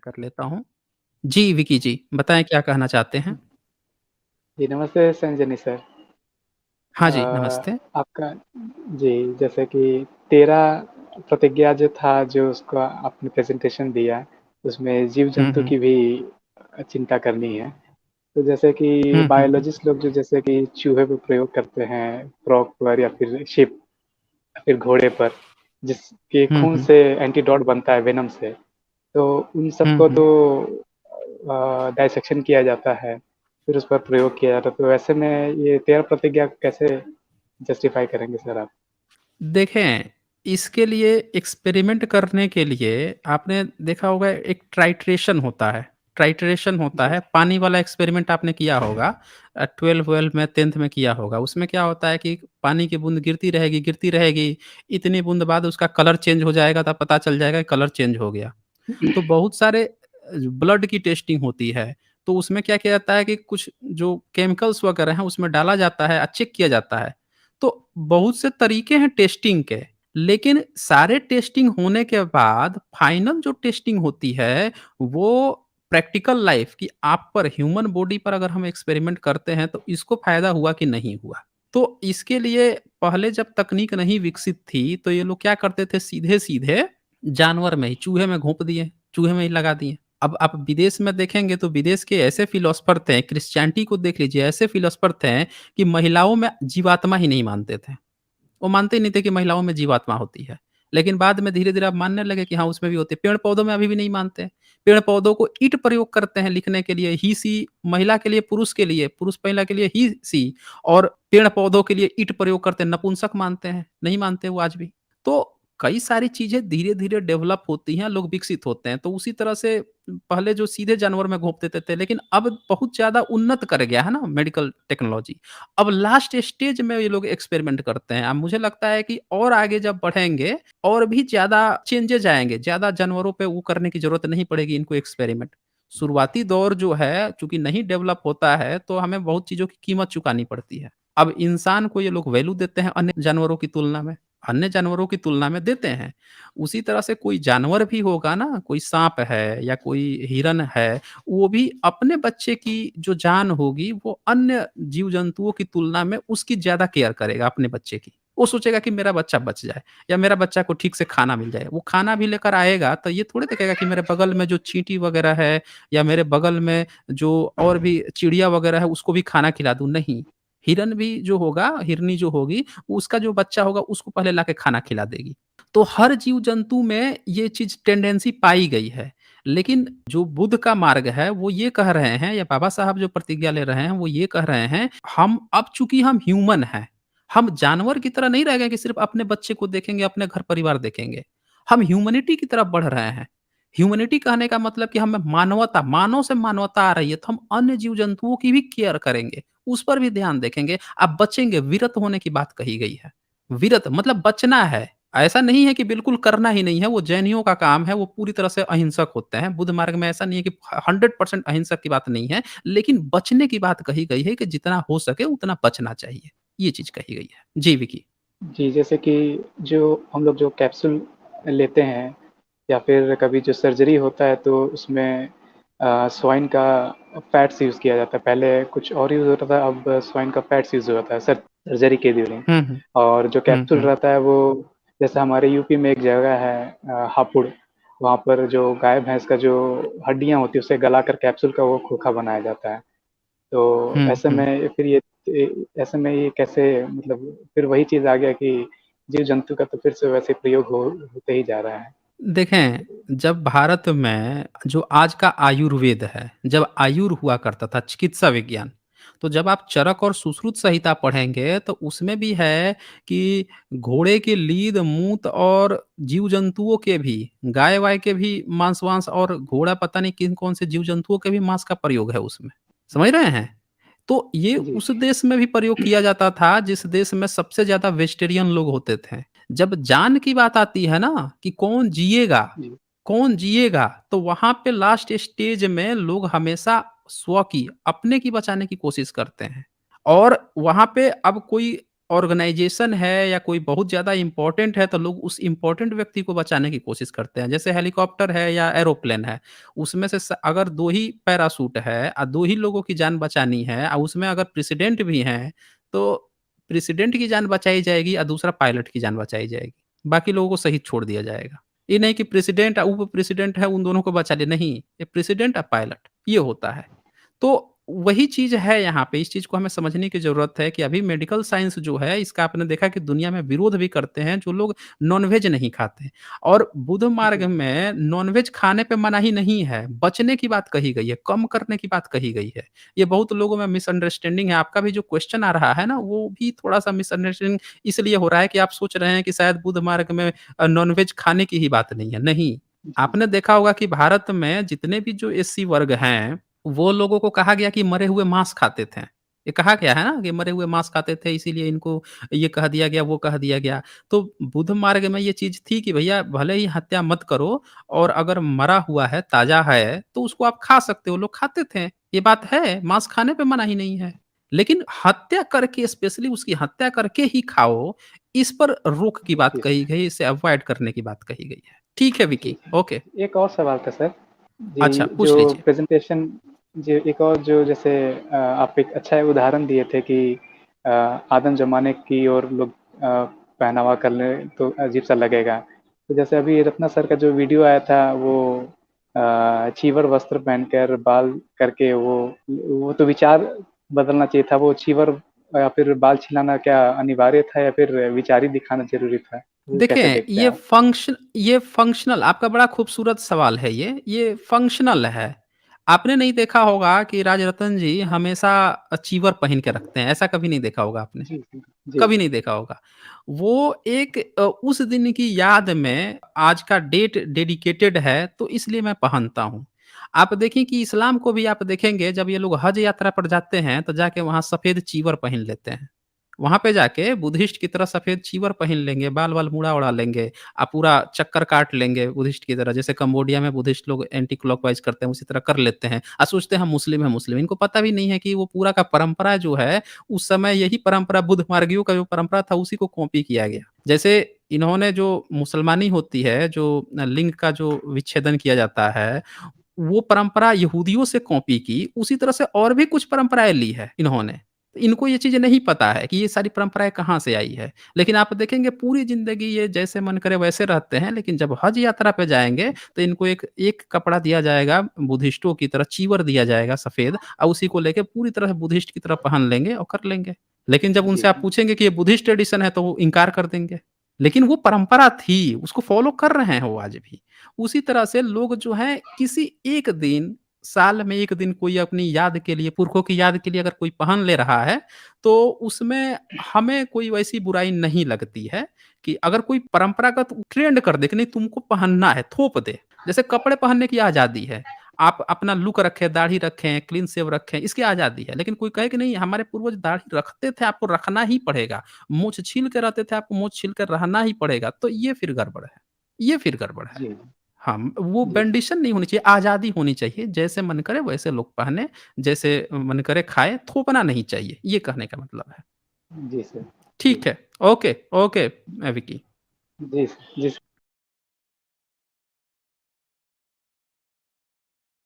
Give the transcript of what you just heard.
कर लेता हूँ। जी, विकी जी, बताएँ क्या कहना चाहते हैं? जी, नमस्ते संजनी सर। हाँ जी, नमस्ते। आपका जी, जैसे कि 13 प्रतिज्ञा जो था, जो उसका आपने प्रेज़ेंटेशन दिया, उसमें हुँ, जीव-जंतु हुँ। की भी चिंता करनी है। तो जैसे कि हुँ, हुँ, हुँ। बायोलॉजिस्ट लोग जो जैसे कि चूहे पे प्रयोग करते हैं, फ्रॉग पर या फिर शिप या फिर घोड़े पर, जिसके हुँ, खून हुँ। से एंटीडोट बनता है वेनम से। तो उन हुँ, सबको हुँ। तो डाइसेक्शन किया जाता है, फिर उस पर प्रयोग किया जाता है। तो ऐसे में ये 13 प्रतिज्ञा कैसे जस्टिफ़ाई करेंगे सर आप? देखें, इसके लिए एक्सपेरिमेंट करने के लिए आपने देखा होगा एक टाइट्रेशन होता है। टाइट्रेशन होता जी, है, पानी वाला एक्सपेरिमेंट आपने किया होगा 12th में 10th में किया होगा। उसमें क्या होता है कि पानी की बूँद गिरती रहेगी, इतनी बूँद बाद उसका कलर चेंज हो जाएगा तब पता चल जाएगा कि कलर चेंज हो गया। तो बहुत सारे ब्लड की टेस्टिंग होती है, तो उसमें क्या किया जाता है कि कुछ जो केमिकल्स वगैरह हैं उसमें डाला जाता है, चेक किया जाता है। तो बहुत से तरीके हैं टेस्टिंग के, लेकिन सारे टेस्टिंग होने के बाद फाइनल जो टेस्टिंग होती है, वो प्रैक्टिकल लाइफ कि आप पर ह्यूमन बॉडी पर अगर हम एक्सपेरिमेंट करते हैं, तो इसको फ़ायदा हुआ कि नहीं हुआ। तो इसके लिए पहले जब तकनीक नहीं विकसित थी, तो ये लोग क्या करते थे सीधे-सीधे जानवर में ही, चूहे में घोंप दिए, चूहे में ही लगा दिए। अब आप विदेश में देखेंगे तो विदेश के ऐसे फिलॉसफर थे, क्रिश्चियनिटी को देख लीजिए, ऐसे फिलॉसफर थे कि महिलाओं में जीवात्मा ही नहीं मानते थे। वो मानते ही नहीं थे कि महिलाओं में जीवात्मा होती है। लेकिन बाद में धीरे-धीरे अब मानने लगे कि हाँ, उसमें भी होती है। पेड़-पौधों में अभी भी नहीं मानते। पेड़-पौधों को इट प्रयोग करते हैं लिखने के लिए, ही, सी महिला के लिए, पुरुष महिला के लिए ही, सी और पेड़-पौधों के लिए इट प्रयोग करते हैं, नपुंसक मानते हैं, नहीं मानते वो आज भी। तो कई सारी चीज़ें धीरे-धीरे डेवलप होती हैं, लोग विकसित होते हैं। तो उसी तरह से पहले जो सीधे जानवर में घोंप देते थे, लेकिन अब बहुत ज़्यादा उन्नत कर गया है ना मेडिकल टेक्नोलॉजी। अब लास्ट स्टेज में ये लोग एक्सपेरिमेंट करते हैं। अब मुझे लगता है कि और आगे जब बढ़ेंगे, और भी ज़्यादा चेंजेज़ आएँगे, ज़्यादा जानवरों पे वो करने की ज़रूरत नहीं पड़ेगी इनको एक्सपेरिमेंट। शुरुआती दौर जो है, चूँकि नहीं डेवलप होता है, तो हमें बहुत चीज़ों की कीमत चुकानी पड़ती है। अब इंसान को ये लोग वैल्यू देते हैं अन्य जानवरों की तुलना में, अन्य जानवरों की तुलना में देते हैं। उसी तरह से कोई जानवर भी होगा ना, कोई साँप है या कोई हिरन है, वो भी अपने बच्चे की जो जान होगी, वो अन्य जीव-जंतुओं की तुलना में उसकी ज़्यादा केयर करेगा अपने बच्चे की। वो सोचेगा कि मेरा बच्चा बच जाए या मेरा बच्चा को ठीक से खाना मिल जाए। वो खाना भी लेकर आएगा तो ये थोड़ी देखेगा कि मेरे बगल में जो चींटी वगैरह है या मेरे बगल में जो और भी चिड़िया वगैरह है उसको भी खाना खिला दूँ, नहीं। हिरन भी जो होगा, हिरनी जो होगी, उसका जो बच्चा होगा उसको पहले लाके खाना खिला देगी। तो हर जीव-जंतु में ये चीज़ टेंडेंसी पाई गई है। लेकिन जो बुद्ध का मार्ग है, वो ये कह रहे हैं या बाबा साहब जो प्रतिज्ञा ले रहे हैं, वो ये कह रहे हैं, हम अब चूँकि हम ह्यूमन हैं, हम जानवर की तरह नहीं रह गए कि सिर्फ़ अपने बच्चे को देखेंगे, अपने घर-परिवार देखेंगे। हम ह्यूमैनिटी की तरफ बढ़ रहे हैं। ह्यूमैनिटी कहने का मतलब कि हमें मानवता, मानव से मानवता आ रही है, तो हम अन्य जीव-जंतुओं की भी केयर करेंगे, उस पर भी ध्यान देखेंगे। अब बचेंगे, विरत होने की बात कही गई है। विरत मतलब बचना है। ऐसा नहीं है कि बिल्कुल करना ही नहीं है, वो जैनियों का काम है, वो पूरी तरह से अहिंसक होते हैं। बुद्ध मार्ग में ऐसा नहीं है कि 100% अहिंसक की बात नहीं है, लेकिन बचने की बात कही गई है कि जितना हो सके उतना बचना चाहिए। ये चीज़ कही गई है। जी, विकी। जी, जैसे कि जो हम लोग जो कैप्सूल लेते हैं या फिर कभी जो सर्जरी होता है तो उसमें स्वाइन का फैट्स यूज़ किया जाता है। पहले कुछ और यूज़ होता था, अब स्वाइन का फैट्स यूज़ होता है सर्जरी के ड्यूरिंग। हुँ, हुँ। और जो हुँ, कैप्सूल हुँ। रहता है वो, जैसे हमारे यूपी में एक जगह है हापुड़, वहाँ पर जो गाय भैंस का जो हड्डियाँ होती है उसे गलाकर कैप्सूल का वो खोखा बनाया जाता है। तो हुँ, ऐसे हुँ। में फिर ऐसे में ये कैसे, मतलब फिर वही चीज़ आ गया कि जीव-जंतु का तो फिर से वैसे प्रयोग होते ही जा रहा है। देखें, जब भारत में जो आज का आयुर्वेद है, जब आयुर हुआ करता था, चिकित्सा विज्ञान, तो जब आप चरक और सुश्रुत संहिता पढ़ेंगे, तो उसमें भी है कि घोड़े की लीद, मूत और जीव-जंतुओं के भी, गाय-वाय के भी मांस-वांस और घोड़ा पता नहीं किन कौन से जीव-जंतुओं के भी मांस का प्रयोग है उसमें। समझ रहे हैं? तो ये जी, उस देश में भी प्रयोग किया जाता था जिस देश में सबसे ज़्यादा वेजिटेरियन लोग होते थे। जब जान की बात आती है ना कि जी, कौन जिएगा, तो वहाँ पे लास्ट स्टेज में लोग हमेशा स्व की, अपने की बचाने की कोशिश करते हैं। और वहाँ पे अब कोई ऑर्गनाइज़ेशन है या कोई बहुत ज़्यादा इम्पोर्टेंट है, तो लोग उस इम्पोर्टेंट व्यक्ति को बचाने की कोशिश करते हैं। जैसे हेलीकॉप्टर है या एरोप्लेन है, उसमें से अगर 2 ही पैराशूट है 2 ही लोगों की जान बचानी है उसमें अगर प्रेसिडेंट भी हैं, तो प्रेसिडेंट की जान बचाई जाएगी दूसरा पायलट की जान बचाई जाएगी। बाकी लोगों को शहीद छोड़ दिया जाएगा। ये नहीं कि प्रेसिडेंट उप प्रेसिडेंट है, उन दोनों को बचा लिया, नहीं, ये प्रेसिडेंट पायलट, ये होता है। तो वही चीज़ है यहाँ पे, इस चीज़ को हमें समझने की ज़रूरत है कि अभी मेडिकल साइंस जो है, इसका आपने देखा कि दुनिया में विरोध भी करते हैं, जो लोग नॉन-वेज नहीं खाते और बुद्ध मार्ग जी, में नॉन-वेज खाने पे मनाही नहीं है, बचने की बात कही गई है, कम करने की बात कही गई है। ये बहुत लोगों में मिसअंडरस्टैंडिंग है, आपका भी जो क्वेश्चन आ रहा है ना, वो भी थोड़ा-सा मिसअंडरस्टैंडिंग इसलिए हो रहा है कि आप सोच रहे हैं कि शायद बुद्ध मार्ग में नॉन-वेज खाने की ही बात नहीं है, नहीं। जी, आपने देखा होगा कि भारत में जितने भी जो एससी वर्ग हैं वो लोगों को कहा गया कि मरे हुए मांस खाते थे। ये कहा गया है ना कि मरे हुए मांस खाते थे इसीलिए इनको ये कह दिया गया, वो कह दिया गया। तो बुद्ध मार्ग में ये चीज़ थी कि भैया भले ही हत्या मत करो और अगर मरा हुआ है, ताज़ा है, तो उसको आप खा सकते हो, लोग खाते थे। ये बात है, मांस खाने पे मनाही नहीं है। लेकिन हत्या करके स्पेशली उसकी हत्या करके ही खाओ, इस पर रोक की बात जी कही सर। गई, इसे अवॉइड करने की बात कही गई है। ठीक है जी, विकी, ओके। सर। एक और सवाल था सर। अच्छा, जी, पूछ जो लीजिए। प्रेज़ेंटेशन जी, एक और जो जैसे आप एक अच्छा उदाहरण दिए थे कि अ, आदम ज़माने की और लोग पहनावा कर लें तो अजीब-सा लगेगा। तो जैसे अभी रत्ना सर का जो वीडियो आया था वो चीवर वस्त्र पहनकर बाल करके वो तो विचार बदलना चाहिए था। वो चीवर या फिर बाल छिलाना क्या अनिवार्य था या फिर विचार ही दिखाना ज़रूरी था? वो कैसे देखें, देखते हैं आप? ये फ़ंक्शनल आपका बड़ा खूबसूरत सवाल है ये फ़ंक्शनल है। आपने नहीं देखा होगा कि राजरतन जी हमेशा चीवर पहन के रखते हैं, ऐसा कभी नहीं देखा होगा आपने, जी, जी। जी, कभी जी। नहीं देखा होगा। वो एक उस दिन की याद में आज का डेट डेडिकेटेड है, तो इसलिए मैं पहनता हूँ। आप देखें कि इस्लाम को भी आप देखेंगे जब ये लोग हज यात्रा पर जाते हैं, तो जाके वहाँ सफ़ेद चीवर पहन लेते हैं। वहाँ पे जाके बुद्धिस्ट की तरह सफ़ेद चीवर पहन लेंगे, बाल-वाल मुड़ा-उड़ा लेंगे, पूरा चक्कर काट लेंगे बुद्धिस्ट की तरह। जैसे कंबोडिया में बुद्धिस्ट लोग एंटी क्लॉकवाइज़ करते हैं, उसी तरह कर लेते हैं। सोचते हैं हम मुस्लिम हैं, मुस्लिम। इनको पता भी नहीं है कि वो पूरा का परंपरा जो है, उस समय यही परंपरा बुद्ध मार्गियों का जो परंपरा था, उसी को कॉपी किया गया। जैसे इन्होंने जो मुसलमानी होती है, जो लिंग का जो विच्छेदन किया जाता है, वो परंपरा यहूदियों से कॉपी की, उसी तरह से और भी कुछ परंपराएँ ली है इन्होंने। इनको ये चीज़ें नहीं पता है कि ये सारी परंपराएँ कहाँ से आई है। लेकिन आप देखेंगे पूरी ज़िंदगी ये जैसे मन करे वैसे रहते हैं, लेकिन जब हज यात्रा पे जाएँगे तो इनको एक एक कपड़ा दिया जाएगा बुद्धिस्टों की तरह चीवर दिया जाएगा सफ़ेद उसी को लेके पूरी तरह से बुद्धिस्ट की तरह पहन लेंगे और कर लेंगे। लेकिन जब जी, उनसे आप जी। पूछेंगे कि ये बुद्धिस्ट ट्रेडिशन है तो वो इनकार कर देंगे। लेकिन वो परंपरा थी, उसको फ़ॉलो कर रहे हैं वो आज भी। उसी तरह से लोग जो हैं किसी एक दिन, साल में 1 दिन कोई अपनी याद के लिए, पुरखों की याद के लिए अगर कोई पहन ले रहा है, तो उसमें हमें कोई वैसी बुराई नहीं लगती है कि अगर कोई परंपरागत ट्रेंड कर दे कि नहीं तुमको पहनना है, थोप दे। जैसे कपड़े पहनने की आज़ादी है। आप अपना लुक रखें, दाढ़ी रखें, क्लीन शेव रखें, इसकी आज़ादी है। लेकिन कोई कहे कि नहीं हमारे पूर्वज दाढ़ी रखते थे, आपको रखना ही पड़ेगा। मूंछ छील के रहते थे, आपको मूंछ छील कर रहना ही पड़ेगा। तो ये फिर गड़बड़ है। ये फिर गड़बड़ है। जी, हाँ, वो जी, बैंडिशन नहीं होनी चाहिए, आज़ादी होनी चाहिए। जैसे मन करे वैसे लोग पहने, जैसे मन करे खाएँ, थोपना नहीं चाहिए। ये कहने का मतलब है। जी सर। जी, ठीक है। Okay, okay Vicky. जी, जी।